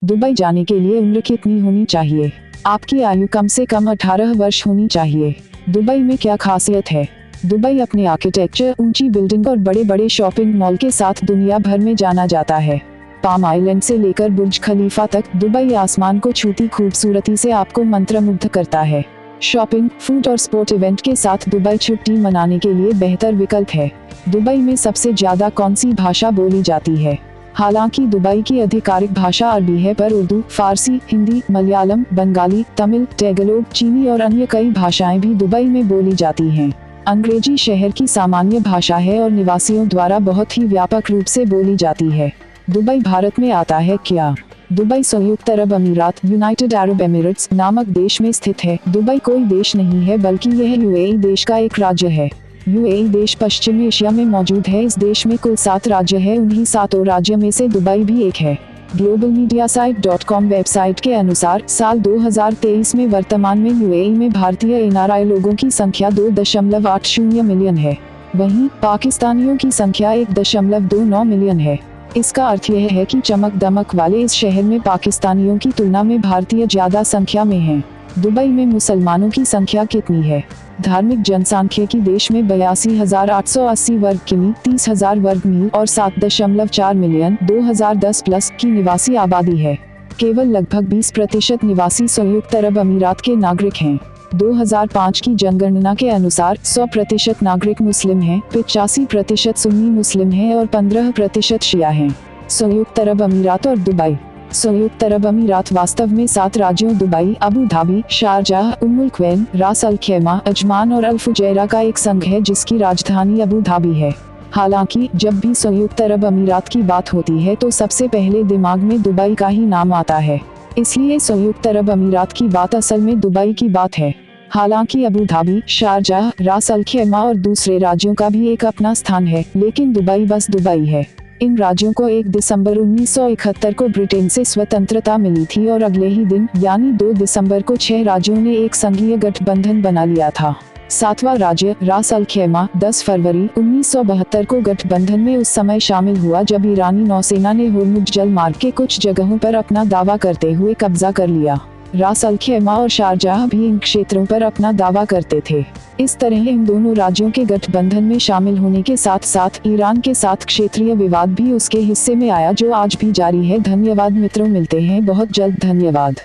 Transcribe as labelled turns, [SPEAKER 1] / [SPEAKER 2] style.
[SPEAKER 1] Dubai जाने के लिए उम्र कितनी होनी चाहिए? आपकी आयु कम से कम 18 वर्ष होनी चाहिए। दुबई में क्या खासियत है? दुबई अपने आर्किटेक्चर, ऊंची बिल्डिंग और बड़े बड़े शॉपिंग मॉल के साथ दुनिया भर में जाना जाता है। पाम आइलैंड से लेकर बुर्ज खलीफा तक, दुबई आसमान को छूती खूबसूरती से आपको मंत्रमुग्ध करता है। शॉपिंग, फूड और स्पोर्ट इवेंट के साथ दुबई छुट्टी मनाने के लिए बेहतर विकल्प है। दुबई में सबसे ज्यादा कौन सी भाषा बोली जाती है? हालांकि दुबई की आधिकारिक भाषा अरबी है, पर उर्दू, फारसी, हिंदी, मलयालम, बंगाली, तमिल, टैगलोग, चीनी और अन्य कई भाषाएं भी दुबई में बोली जाती हैं। अंग्रेजी शहर की सामान्य भाषा है और निवासियों द्वारा बहुत ही व्यापक रूप से बोली जाती है। दुबई भारत में आता है क्या? दुबई संयुक्त अरब अमीरात, यूनाइटेड अरब एमिरेट्स नामक देश में स्थित है। दुबई कोई देश नहीं है, बल्कि यह यूएई देश का एक राज्य है। यूएई देश पश्चिमी एशिया में मौजूद है। इस देश में कुल 7 राज्य हैं। उन्हीं 7 राज्यों में से दुबई भी एक है। globalmediasite.com वेबसाइट के अनुसार साल 2023 में वर्तमान में यूएई में भारतीय एनआरआई लोगों की संख्या 2.80 मिलियन है। वहीं पाकिस्तानियों की संख्या 1.29 मिलियन है। इसका अर्थ यह है कि चमक दमक वाले इस शहर में पाकिस्तानियों की तुलना में भारतीय ज्यादा संख्या में हैं। दुबई में मुसलमानों की संख्या कितनी है? धार्मिक जनसांख्यिकी देश में 82,880 वर्ग किमी, 30,000 वर्ग मील और 7.4 मिलियन 2010 प्लस की निवासी आबादी है। केवल लगभग 20% निवासी संयुक्त अरब अमीरात के नागरिक हैं। 2005 की जनगणना के अनुसार 100% नागरिक मुस्लिम हैं, 85% सुन्नी मुस्लिम हैं और 15% शिया हैं। संयुक्त अरब अमीरात और दुबई। संयुक्त अरब अमीरात वास्तव में 7 राज्यों Dubai, Abu Dhabi, Sharjah, Umm al Quwain, Ras al खैमा, अजमान और अल फुजैरा का एक संघ है, जिसकी राजधानी अबू धाबी है। हालांकि जब भी संयुक्त अरब अमीरात की बात होती है तो सबसे पहले दिमाग में दुबई का ही नाम आता है। इसलिए संयुक्त अरब अमीरात की बात असल में दुबई की बात है। हालांकि अबू धाबी, शारजाह, रास अल खैमा और दूसरे राज्यों का भी एक अपना स्थान है, लेकिन दुबई बस दुबई है। इन राज्यों को 1 दिसंबर 1971 को ब्रिटेन से स्वतंत्रता मिली थी और अगले ही दिन यानी 2 दिसंबर को 6 राज्यों ने एक संघीय गठबंधन बना लिया था। 7वां राज्य रास अल खैमा 10 फरवरी 1972 को गठबंधन में उस समय शामिल हुआ जब ईरानी नौसेना ने होर्मुज जल मार्ग के कुछ जगहों पर अपना दावा करते हुए कब्जा कर लिया। रास अल खैमा और शारजाह भी इन क्षेत्रों पर अपना दावा करते थे। इस तरह इन दोनों राज्यों के गठबंधन में शामिल होने के साथ साथ ईरान के साथ क्षेत्रीय विवाद भी उसके हिस्से में आया, जो आज भी जारी है। धन्यवाद मित्रों, मिलते हैं बहुत जल्द। धन्यवाद।